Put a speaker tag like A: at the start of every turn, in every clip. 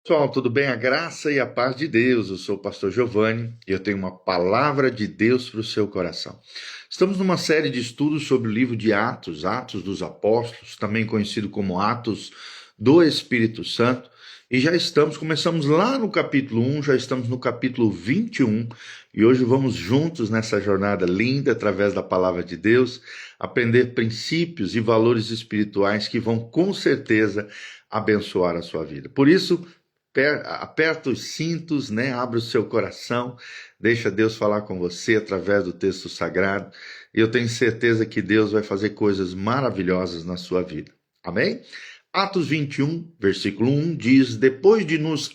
A: Pessoal, tudo bem? A graça e a paz de Deus. Eu sou o pastor Giovanni e eu tenho uma palavra de Deus para o seu coração. Estamos numa série de estudos sobre o livro de Atos, Atos dos Apóstolos, também conhecido como Atos do Espírito Santo, e começamos lá no capítulo 1, já estamos no capítulo 21, e hoje vamos juntos nessa jornada linda, através da palavra de Deus, aprender princípios e valores espirituais que vão com certeza abençoar a sua vida. Por isso, aperta os cintos, né? Abre o seu coração, deixa Deus falar com você através do texto sagrado. E eu tenho certeza que Deus vai fazer coisas maravilhosas na sua vida. Amém? Atos 21, versículo 1 diz: Depois de nos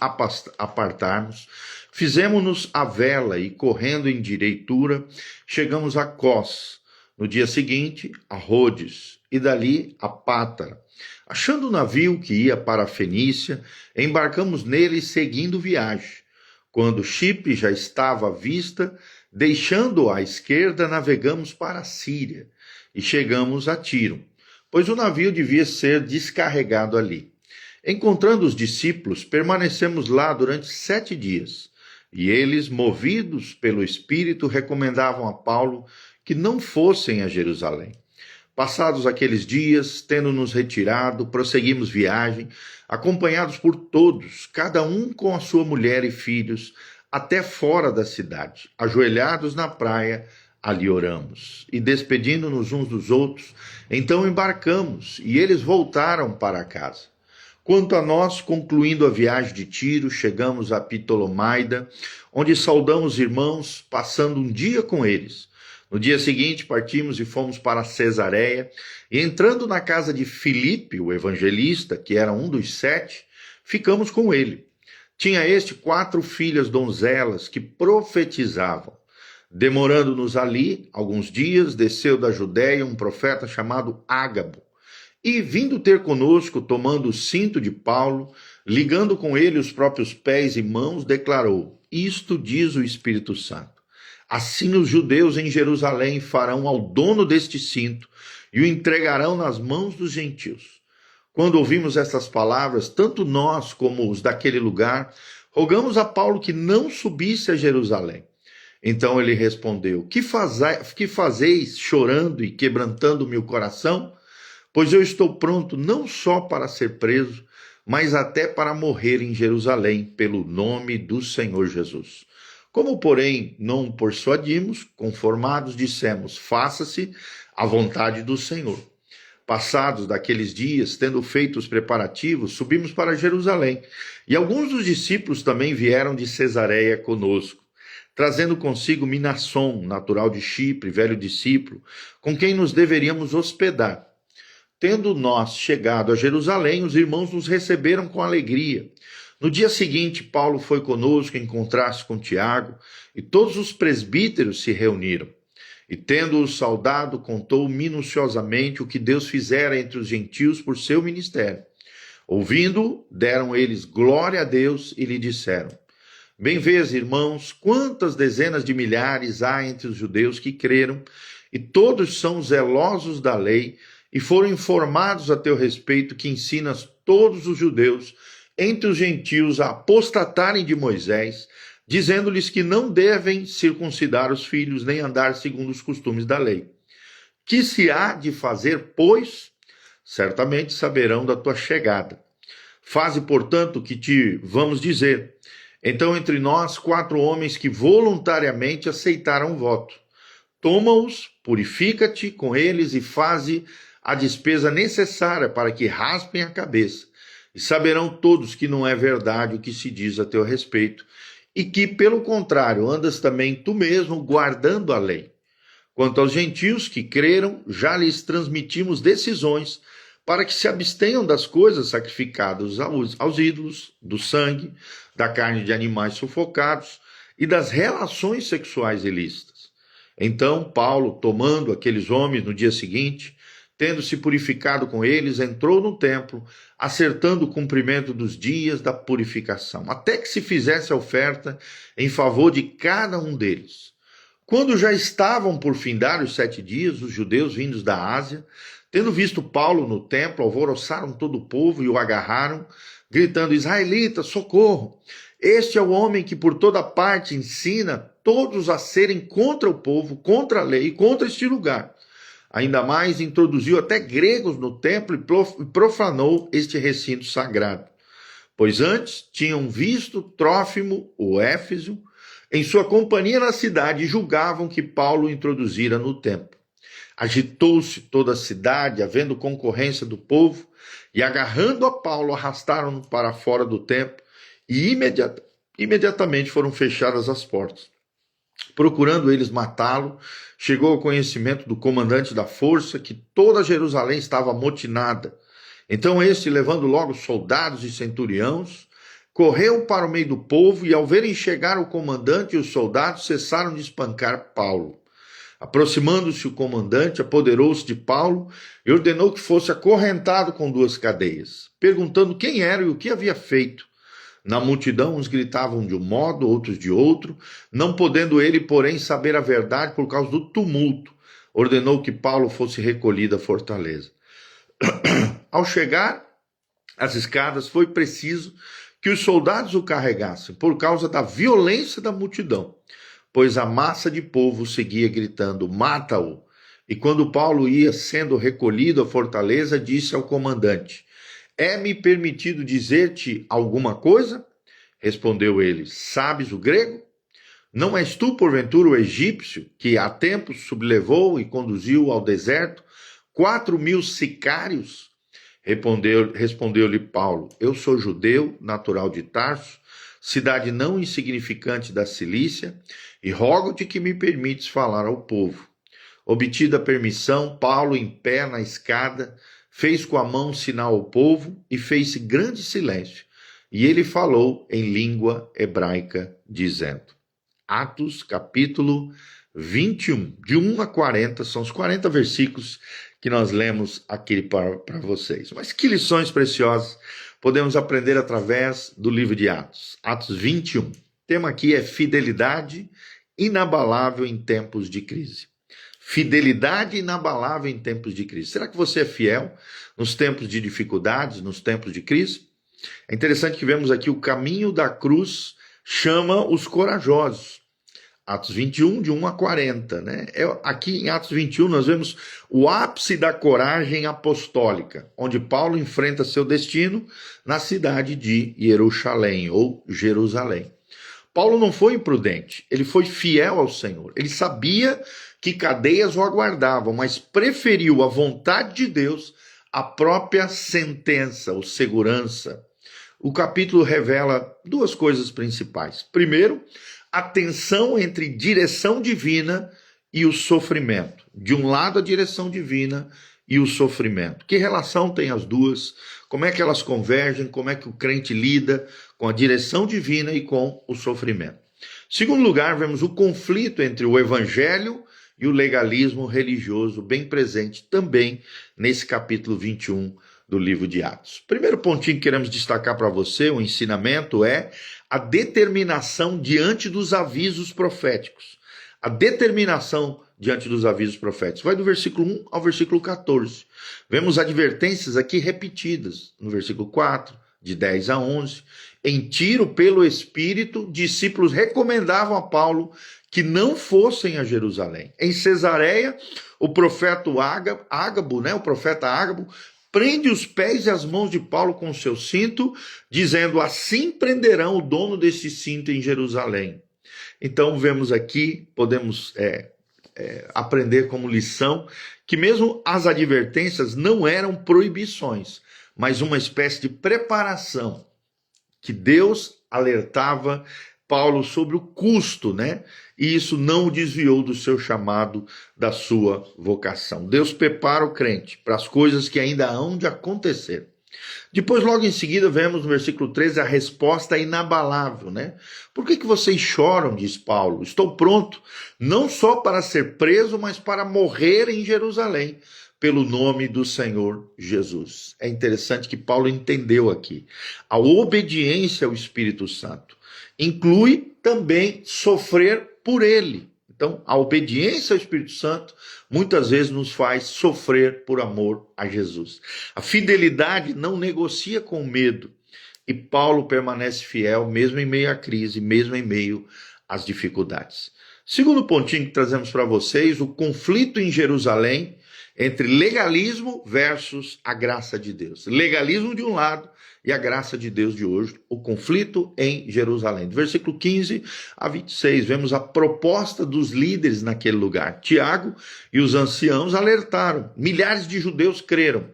A: apartarmos, fizemos-nos a vela e, correndo em direitura, chegamos a Cós. No dia seguinte, a Rhodes, e dali a Pátara. Achando o navio que ia para a Fenícia, embarcamos nele seguindo viagem. Quando Chipre já estava à vista, deixando-o à esquerda, navegamos para a Síria e chegamos a Tiro, pois o navio devia ser descarregado ali. Encontrando os discípulos, permanecemos lá durante 7 dias, e eles, movidos pelo Espírito, recomendavam a Paulo que não fossem a Jerusalém. Passados aqueles dias, tendo nos retirado, prosseguimos viagem, acompanhados por todos, cada um com a sua mulher e filhos, até fora da cidade. Ajoelhados na praia, ali oramos. E despedindo-nos uns dos outros, então embarcamos, e eles voltaram para casa. Quanto a nós, concluindo a viagem de Tiro, chegamos a Ptolomaida, onde saudamos irmãos, passando um dia com eles. No dia seguinte, partimos e fomos para Cesareia, e entrando na casa de Filipe, o evangelista, que era um dos 7, ficamos com ele. Tinha este 4 filhas donzelas que profetizavam. Demorando-nos ali alguns dias, desceu da Judéia um profeta chamado Ágabo, e vindo ter conosco, tomando o cinto de Paulo, ligando com ele os próprios pés e mãos, declarou: Isto diz o Espírito Santo. Assim os judeus em Jerusalém farão ao dono deste cinto e o entregarão nas mãos dos gentios. Quando ouvimos estas palavras, tanto nós como os daquele lugar, rogamos a Paulo que não subisse a Jerusalém. Então ele respondeu: Que fazeis chorando e quebrantando o meu coração? Pois eu estou pronto não só para ser preso, mas até para morrer em Jerusalém pelo nome do Senhor Jesus. Como, porém, não persuadimos, conformados, dissemos: faça-se a vontade do Senhor. Passados daqueles dias, tendo feito os preparativos, subimos para Jerusalém, e alguns dos discípulos também vieram de Cesareia conosco, trazendo consigo Minasson, natural de Chipre, velho discípulo, com quem nos deveríamos hospedar. Tendo nós chegado a Jerusalém, os irmãos nos receberam com alegria. No dia seguinte, Paulo foi conosco em contraste com Tiago, e todos os presbíteros se reuniram. E tendo-o saudado, contou minuciosamente o que Deus fizera entre os gentios por seu ministério. Ouvindo, deram eles glória a Deus e lhe disseram: Bem vês, irmãos, quantas dezenas de milhares há entre os judeus que creram, e todos são zelosos da lei, e foram informados a teu respeito, que ensinas todos os judeus entre os gentios a apostatarem de Moisés, dizendo-lhes que não devem circuncidar os filhos, nem andar segundo os costumes da lei. Que se há de fazer, pois? Certamente saberão da tua chegada. Faze, portanto, o que te vamos dizer. Então, entre nós, 4 homens que voluntariamente aceitaram o voto. Toma-os, purifica-te com eles e faze a despesa necessária para que raspem a cabeça. E saberão todos que não é verdade o que se diz a teu respeito, e que, pelo contrário, andas também tu mesmo guardando a lei. Quanto aos gentios que creram, já lhes transmitimos decisões para que se abstenham das coisas sacrificadas aos ídolos, do sangue, da carne de animais sufocados e das relações sexuais ilícitas. Então Paulo, tomando aqueles homens no dia seguinte, tendo se purificado com eles, entrou no templo, acertando o cumprimento dos dias da purificação, até que se fizesse a oferta em favor de cada um deles. Quando já estavam por findar os 7 dias, os judeus vindos da Ásia, tendo visto Paulo no templo, alvoroçaram todo o povo e o agarraram, gritando: Israelita, socorro! Este é o homem que por toda parte ensina todos a serem contra o povo, contra a lei e contra este lugar. Ainda mais introduziu até gregos no templo e profanou este recinto sagrado. Pois antes tinham visto Trófimo, o Éfeso, em sua companhia na cidade e julgavam que Paulo introduzira no templo. Agitou-se toda a cidade, havendo concorrência do povo, e agarrando a Paulo, arrastaram-no para fora do templo, e imediatamente foram fechadas as portas. Procurando eles matá-lo, chegou ao conhecimento do comandante da força que toda Jerusalém estava amotinada. Então este, levando logo soldados e centuriões, correu para o meio do povo, e ao verem chegar o comandante e os soldados, cessaram de espancar Paulo. Aproximando-se o comandante, apoderou-se de Paulo e ordenou que fosse acorrentado com 2 cadeias, perguntando quem era e o que havia feito. Na multidão, uns gritavam de um modo, outros de outro, não podendo ele, porém, saber a verdade por causa do tumulto. Ordenou que Paulo fosse recolhido à fortaleza. Ao chegar às escadas, foi preciso que os soldados o carregassem, por causa da violência da multidão, pois a massa de povo seguia gritando: mata-o! E quando Paulo ia sendo recolhido à fortaleza, disse ao comandante: é-me permitido dizer-te alguma coisa? Respondeu ele: sabes o grego? Não és tu, porventura, o egípcio, que há tempos sublevou e conduziu ao deserto 4.000 sicários? Respondeu-lhe Paulo: eu sou judeu, natural de Tarso, cidade não insignificante da Cilícia, e rogo-te que me permites falar ao povo. Obtida a permissão, Paulo, em pé na escada, fez com a mão sinal ao povo e fez-se grande silêncio. E ele falou em língua hebraica, dizendo. Atos, capítulo 21, de 1 a 40, são os 40 versículos que nós lemos aqui para vocês. Mas que lições preciosas podemos aprender através do livro de Atos. Atos 21. O tema aqui é fidelidade inabalável em tempos de crise. Fidelidade inabalável em tempos de crise. Será que você é fiel nos tempos de dificuldades, nos tempos de crise? É interessante que vemos aqui o caminho da cruz chama os corajosos. Atos 21, de 1 a 40, né? Aqui em Atos 21 nós vemos o ápice da coragem apostólica, onde Paulo enfrenta seu destino na cidade de Jerusalém, ou Jerusalém. Paulo não foi imprudente, ele foi fiel ao Senhor. Ele sabia que cadeias o aguardavam, mas preferiu a vontade de Deus à própria sentença ou segurança. O capítulo revela 2 coisas principais. Primeiro, a tensão entre direção divina e o sofrimento. De um lado, a direção divina e o sofrimento. Que relação tem as duas? Como é que elas convergem? Como é que o crente lida com a direção divina e com o sofrimento? Segundo lugar, vemos o conflito entre o evangelho e o legalismo religioso, bem presente também nesse capítulo 21 do livro de Atos. Primeiro pontinho que queremos destacar para você, o ensinamento, é a determinação diante dos avisos proféticos. A determinação diante dos avisos proféticos. Vai do versículo 1 ao versículo 14. Vemos advertências aqui repetidas. No versículo 4, de 10 a 11. Em Tiro, pelo Espírito, discípulos recomendavam a Paulo que não fossem a Jerusalém. Em Cesareia, o profeta Ágabo, o profeta Ágabo, prende os pés e as mãos de Paulo com o seu cinto, dizendo: assim prenderão o dono desse cinto em Jerusalém. Então vemos aqui, podemos aprender como lição, que mesmo as advertências não eram proibições, mas uma espécie de preparação, que Deus alertava Paulo sobre o custo, E isso não o desviou do seu chamado, da sua vocação. Deus prepara o crente para as coisas que ainda hão de acontecer. Depois, logo em seguida, vemos no versículo 13 a resposta inabalável, Por que vocês choram, diz Paulo? Estou pronto, não só para ser preso, mas para morrer em Jerusalém, pelo nome do Senhor Jesus. É interessante que Paulo entendeu aqui. A obediência ao Espírito Santo inclui também sofrer por ele. Então, a obediência ao Espírito Santo muitas vezes nos faz sofrer por amor a Jesus. A fidelidade não negocia com o medo e Paulo permanece fiel, mesmo em meio à crise, mesmo em meio às dificuldades. Segundo pontinho que trazemos para vocês, o conflito em Jerusalém entre legalismo versus a graça de Deus. Legalismo de um lado e a graça de Deus de hoje, o conflito em Jerusalém. Do versículo 15 a 26, vemos a proposta dos líderes naquele lugar. Tiago e os anciãos alertaram, milhares de judeus creram,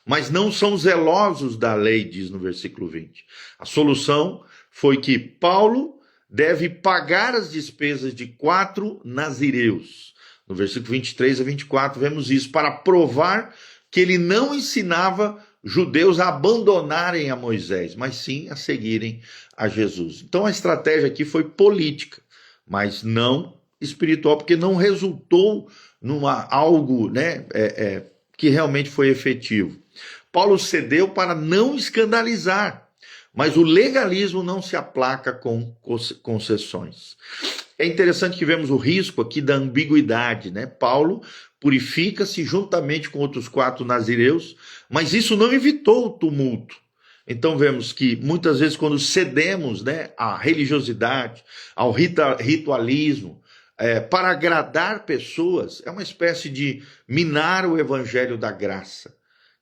A: mas não são zelosos da lei, diz no versículo 20. A solução foi que Paulo deve pagar as despesas de 4 nazireus. No versículo 23 a 24 vemos isso, para provar que ele não ensinava judeus a abandonarem a Moisés, mas sim a seguirem a Jesus. Então a estratégia aqui foi política, mas não espiritual, porque não resultou numa algo, que realmente foi efetivo. Paulo cedeu para não escandalizar, mas o legalismo não se aplaca com concessões. É interessante que vemos o risco aqui da ambiguidade, né? Paulo purifica-se juntamente com outros 4 nazireus, mas isso não evitou o tumulto. Então vemos que muitas vezes quando cedemos, à religiosidade, ao ritualismo, para agradar pessoas, é uma espécie de minar o evangelho da graça.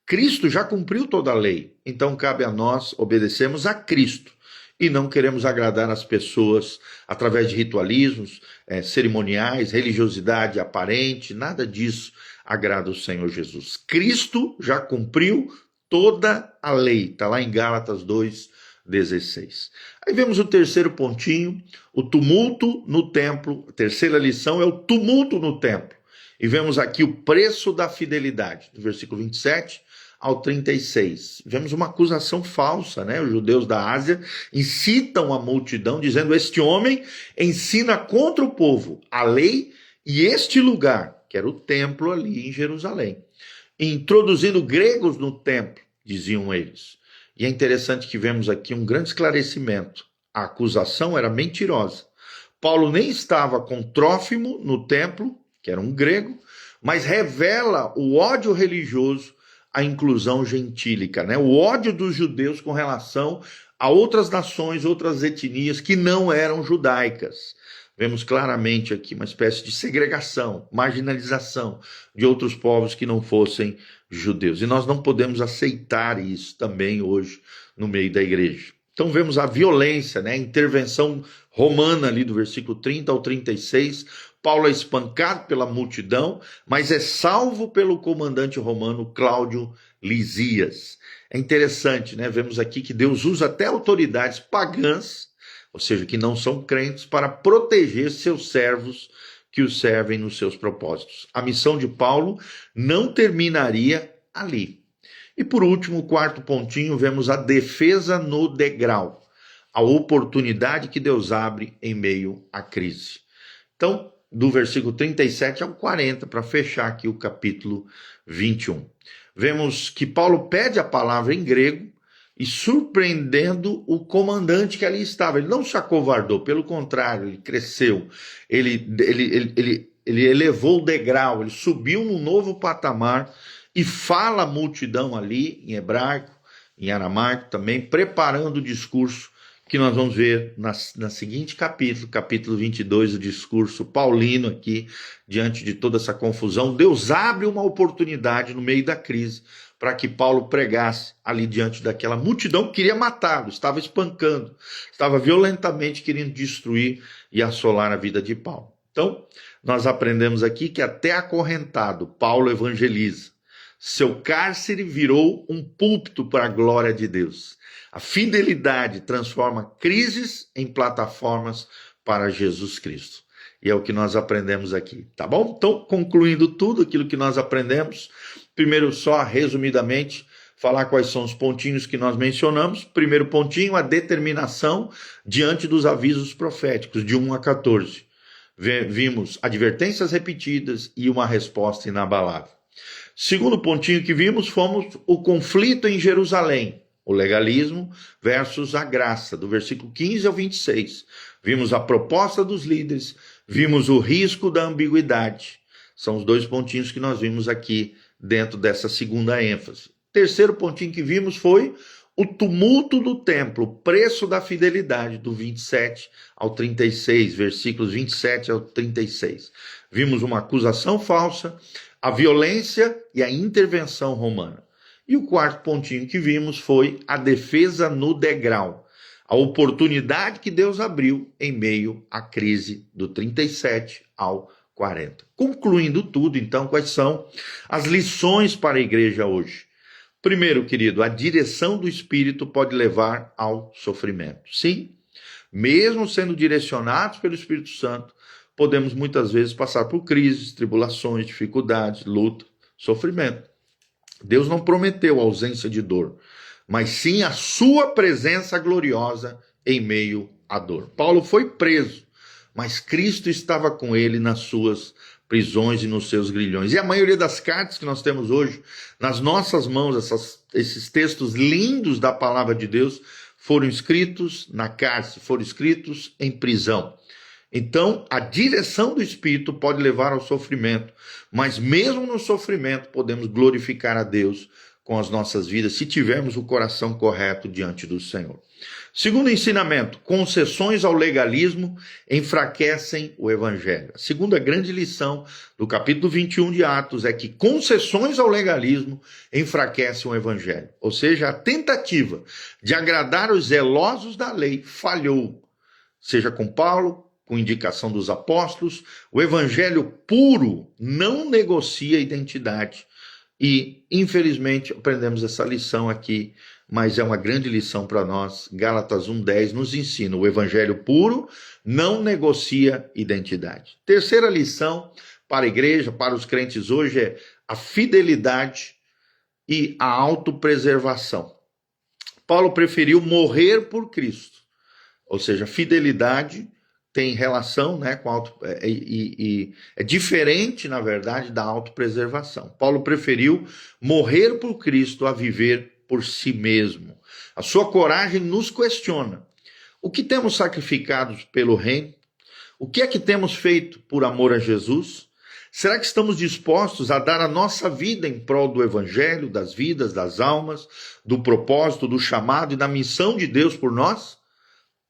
A: Cristo já cumpriu toda a lei, então cabe a nós obedecermos a Cristo. E não queremos agradar as pessoas através de ritualismos, cerimoniais, religiosidade aparente, nada disso agrada o Senhor Jesus. Cristo já cumpriu toda a lei, está lá em Gálatas 2:16. Aí vemos o terceiro pontinho, o tumulto no templo. A terceira lição é o tumulto no templo. E vemos aqui o preço da fidelidade, do versículo 27 ao 36. Vemos uma acusação falsa, Os judeus da Ásia incitam a multidão, dizendo: este homem ensina contra o povo a lei e este lugar, que era o templo ali em Jerusalém, introduzindo gregos no templo, diziam eles. E é interessante que vemos aqui um grande esclarecimento. A acusação era mentirosa. Paulo nem estava com Trófimo no templo, que era um grego, mas revela o ódio religioso, a inclusão gentílica, o ódio dos judeus com relação a outras nações, outras etnias que não eram judaicas. Vemos claramente aqui uma espécie de segregação, marginalização de outros povos que não fossem judeus. E nós não podemos aceitar isso também hoje no meio da igreja. Então vemos a violência, a intervenção romana ali do versículo 30 ao 36, Paulo é espancado pela multidão, mas é salvo pelo comandante romano Cláudio Lisias. É interessante, Vemos aqui que Deus usa até autoridades pagãs, ou seja, que não são crentes, para proteger seus servos que o servem nos seus propósitos. A missão de Paulo não terminaria ali. E por último, o quarto pontinho, vemos a defesa no degrau, a oportunidade que Deus abre em meio à crise. Então, do versículo 37 ao 40, para fechar aqui o capítulo 21. Vemos que Paulo pede a palavra em grego e surpreendendo o comandante que ali estava. Ele não se acovardou, pelo contrário, ele cresceu, ele elevou o degrau, ele subiu num novo patamar e fala a multidão ali em hebraico, em aramaico também, preparando o discurso que nós vamos ver na seguinte capítulo 22, o discurso paulino aqui, diante de toda essa confusão. Deus abre uma oportunidade no meio da crise para que Paulo pregasse ali diante daquela multidão que queria matá-lo, estava espancando, estava violentamente querendo destruir e assolar a vida de Paulo. Então, nós aprendemos aqui que até acorrentado, Paulo evangeliza. Seu cárcere virou um púlpito para a glória de Deus. A fidelidade transforma crises em plataformas para Jesus Cristo. E é o que nós aprendemos aqui, tá bom? Então, concluindo tudo aquilo que nós aprendemos, primeiro só resumidamente, falar quais são os pontinhos que nós mencionamos. Primeiro pontinho, a determinação diante dos avisos proféticos, de 1 a 14. Vimos advertências repetidas e uma resposta inabalável. Segundo pontinho que vimos, fomos o conflito em Jerusalém, o legalismo versus a graça, do versículo 15 ao 26. Vimos a proposta dos líderes, vimos o risco da ambiguidade. São os dois pontinhos que nós vimos aqui dentro dessa segunda ênfase. Terceiro pontinho que vimos foi o tumulto do templo, o preço da fidelidade, do 27 ao 36, versículos 27 ao 36. Vimos uma acusação falsa, a violência e a intervenção romana. E o quarto pontinho que vimos foi a defesa no degrau, a oportunidade que Deus abriu em meio à crise do 37 ao 40. Concluindo tudo, então, quais são as lições para a igreja hoje? Primeiro, querido, a direção do Espírito pode levar ao sofrimento. Sim, mesmo sendo direcionados pelo Espírito Santo, podemos muitas vezes passar por crises, tribulações, dificuldades, luta, sofrimento. Deus não prometeu a ausência de dor, mas sim a sua presença gloriosa em meio à dor. Paulo foi preso, mas Cristo estava com ele nas suas prisões e nos seus grilhões. E a maioria das cartas que nós temos hoje nas nossas mãos, esses textos lindos da palavra de Deus, foram escritos na cárcere, foram escritos em prisão. Então, a direção do Espírito pode levar ao sofrimento, mas mesmo no sofrimento podemos glorificar a Deus com as nossas vidas, se tivermos o coração correto diante do Senhor. Segundo ensinamento, concessões ao legalismo enfraquecem o Evangelho. A segunda grande lição do capítulo 21 de Atos é que concessões ao legalismo enfraquecem o Evangelho. Ou seja, a tentativa de agradar os zelosos da lei falhou, seja com Paulo, com indicação dos apóstolos. O evangelho puro não negocia identidade. E, infelizmente, aprendemos essa lição aqui, mas é uma grande lição para nós. Gálatas 1:10 nos ensina: o evangelho puro não negocia identidade. Terceira lição para a igreja, para os crentes hoje, é a fidelidade e a autopreservação. Paulo preferiu morrer por Cristo, ou seja, fidelidade tem relação, né, com é diferente, na verdade, da autopreservação. Paulo preferiu morrer por Cristo a viver por si mesmo. A sua coragem nos questiona: o que temos sacrificado pelo reino? O que é que temos feito por amor a Jesus? Será que estamos dispostos a dar a nossa vida em prol do evangelho, das vidas, das almas, do propósito, do chamado e da missão de Deus por nós?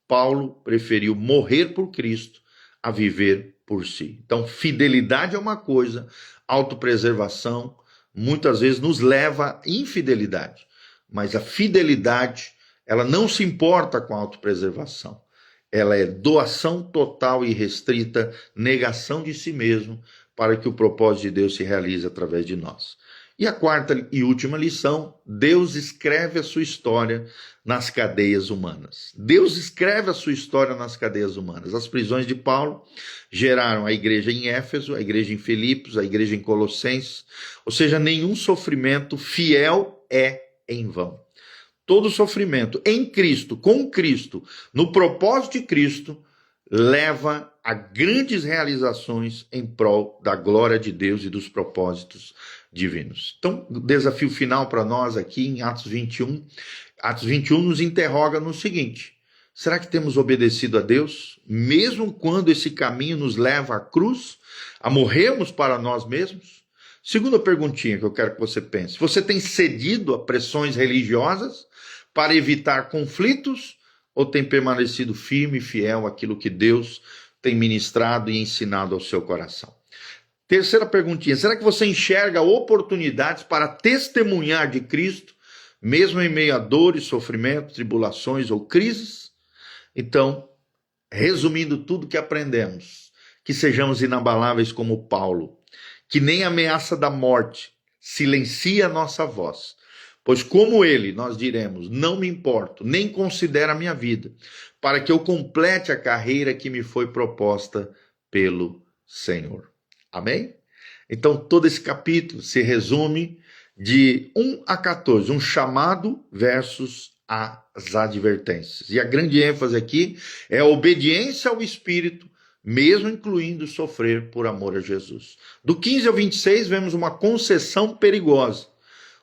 A: Paulo preferiu morrer por Cristo a viver por si. Então, fidelidade é uma coisa, autopreservação muitas vezes nos leva à infidelidade. Mas a fidelidade, ela não se importa com a autopreservação. Ela é doação total e restrita, negação de si mesmo, para que o propósito de Deus se realize através de nós. E a quarta e última lição: Deus escreve a sua história nas cadeias humanas. Deus escreve a sua história nas cadeias humanas. As prisões de Paulo geraram a igreja em Éfeso, a igreja em Filipos, a igreja em Colossenses. Ou seja, nenhum sofrimento fiel é em vão. Todo sofrimento em Cristo, com Cristo, no propósito de Cristo, leva a grandes realizações em prol da glória de Deus e dos propósitos divinos. Então, o desafio final para nós aqui em Atos 21. Atos 21 nos interroga no seguinte: será que temos obedecido a Deus, mesmo quando esse caminho nos leva à cruz, a morrermos para nós mesmos? Segunda perguntinha que eu quero que você pense: você tem cedido a pressões religiosas para evitar conflitos, ou tem permanecido firme e fiel àquilo que Deus tem ministrado e ensinado ao seu coração? Terceira perguntinha: será que você enxerga oportunidades para testemunhar de Cristo, mesmo em meio a dores, sofrimento, tribulações ou crises? Então, resumindo tudo que aprendemos, que sejamos inabaláveis como Paulo, que nem a ameaça da morte silencia a nossa voz, pois como ele, nós diremos: não me importo, nem considero a minha vida, para que eu complete a carreira que me foi proposta pelo Senhor. Amém? Então, todo esse capítulo se resume de 1 a 14, um chamado versus as advertências. E a grande ênfase aqui é a obediência ao Espírito, mesmo incluindo sofrer por amor a Jesus. Do 15 ao 26, vemos uma concessão perigosa.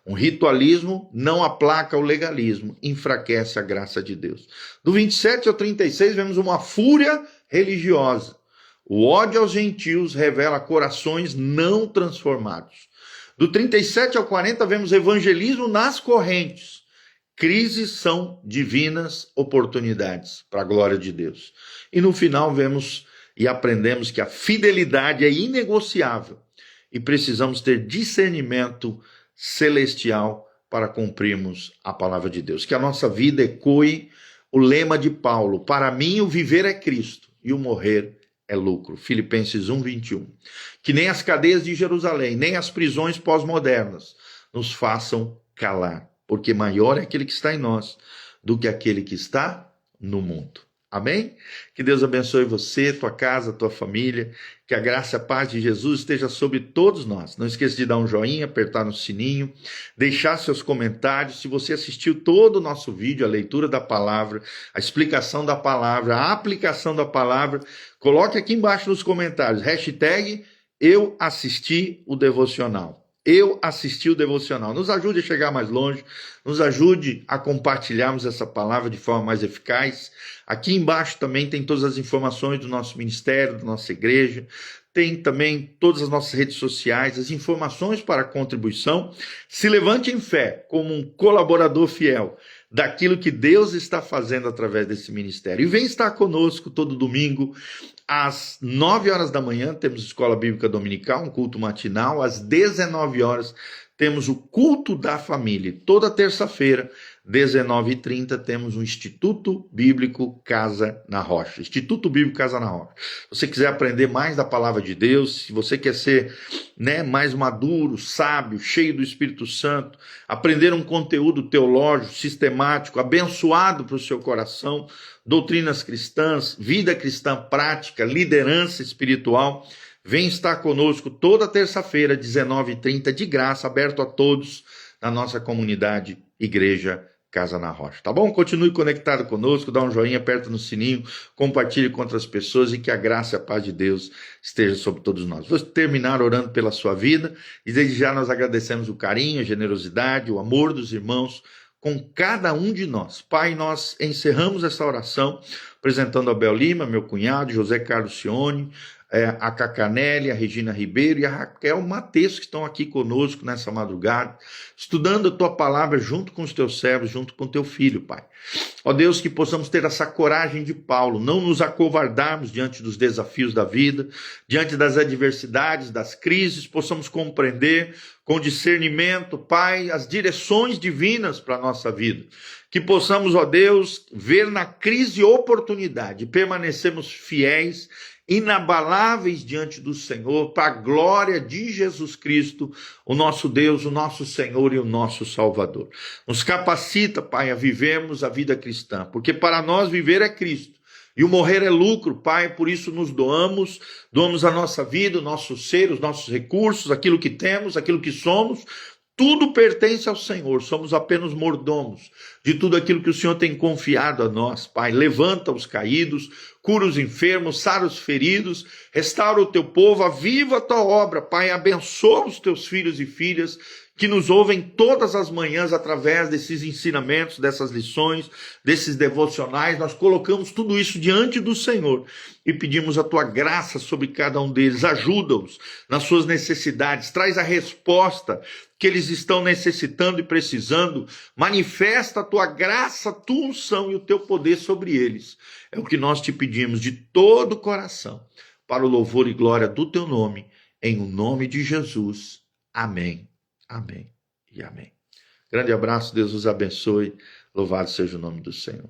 A: Um ritualismo não aplaca o legalismo, enfraquece a graça de Deus. Do 27 ao 36, vemos uma fúria religiosa. O ódio aos gentios revela corações não transformados. Do 37 ao 40, vemos evangelismo nas correntes. crises são divinas oportunidades para a glória de Deus. E no final vemos e aprendemos que a fidelidade é inegociável e precisamos ter discernimento celestial para cumprirmos a palavra de Deus. Que a nossa vida ecoe o lema de Paulo: para mim o viver é Cristo e o morrer é lucro. Filipenses 1:21. Que nem as cadeias de Jerusalém, nem as prisões pós-modernas nos façam calar, porque maior é aquele que está em nós do que aquele que está no mundo. Amém? Que Deus abençoe você, tua casa, tua família, que a graça e a paz de Jesus esteja sobre todos nós. Não esqueça de dar um joinha, apertar no sininho, deixar seus comentários. Se você assistiu todo o nosso vídeo, a leitura da palavra, a explicação da palavra, a aplicação da palavra, coloque aqui embaixo nos comentários, hashtag eu assisti o devocional. Eu assisti o devocional. Nos ajude a chegar mais longe, nos ajude a compartilharmos essa palavra de forma mais eficaz. Aqui embaixo também tem todas as informações do nosso ministério, da nossa igreja. Tem também todas as nossas redes sociais, as informações para a contribuição. Se levante em fé como um colaborador fiel daquilo que Deus está fazendo através desse ministério. E vem estar conosco todo domingo, às 9 horas da manhã, temos Escola Bíblica Dominical, um culto matinal. Às 19 horas, temos o culto da família. Toda terça-feira, 19h30, temos o Instituto Bíblico Casa na Rocha. Instituto Bíblico Casa na Rocha. Se você quiser aprender mais da palavra de Deus, se você quer ser mais maduro, sábio, cheio do Espírito Santo, aprender um conteúdo teológico, sistemático, abençoado para o seu coração, doutrinas cristãs, vida cristã prática, liderança espiritual, vem estar conosco toda terça-feira, 19h30, de graça, aberto a todos na nossa comunidade Igreja Casa na Rocha, tá bom? Continue conectado conosco, dá um joinha, aperta no sininho, compartilhe com outras pessoas e que a graça e a paz de Deus esteja sobre todos nós. Vou terminar orando pela sua vida e desde já nós agradecemos o carinho, a generosidade, o amor dos irmãos com cada um de nós. Pai, nós encerramos essa oração apresentando a Bel Lima, meu cunhado, José Carlos Cione, a Cacanelli, a Regina Ribeiro e a Raquel Mateus, que estão aqui conosco nessa madrugada, estudando a tua palavra junto com os teus servos, junto com teu filho, Pai. Ó Deus, que possamos ter essa coragem de Paulo, não nos acovardarmos diante dos desafios da vida, diante das adversidades, das crises, possamos compreender com discernimento, Pai, as direções divinas para a nossa vida. Que possamos, ó Deus, ver na crise oportunidade, permanecermos fiéis, inabaláveis diante do Senhor, para a glória de Jesus Cristo, o nosso Deus, o nosso Senhor e o nosso Salvador. Nos capacita, Pai, a vivermos a vida cristã, porque para nós viver é Cristo e o morrer é lucro, Pai, por isso nos doamos a nossa vida, o nosso ser, os nossos recursos, aquilo que temos, aquilo que somos. Tudo pertence ao Senhor, somos apenas mordomos de tudo aquilo que o Senhor tem confiado a nós, Pai. Levanta os caídos, cura os enfermos, sara os feridos, restaura o teu povo, aviva a tua obra, Pai. Abençoa os teus filhos e filhas que nos ouvem todas as manhãs através desses ensinamentos, dessas lições, desses devocionais. Nós colocamos tudo isso diante do Senhor e pedimos a tua graça sobre cada um deles. Ajuda-os nas suas necessidades, traz a resposta que eles estão necessitando e precisando. Manifesta a tua graça, a tua unção e o teu poder sobre eles. É o que nós te pedimos de todo o coração, para o louvor e glória do teu nome, em o nome de Jesus. Amém. Amém e amém. Grande abraço, Deus os abençoe. Louvado seja o nome do Senhor.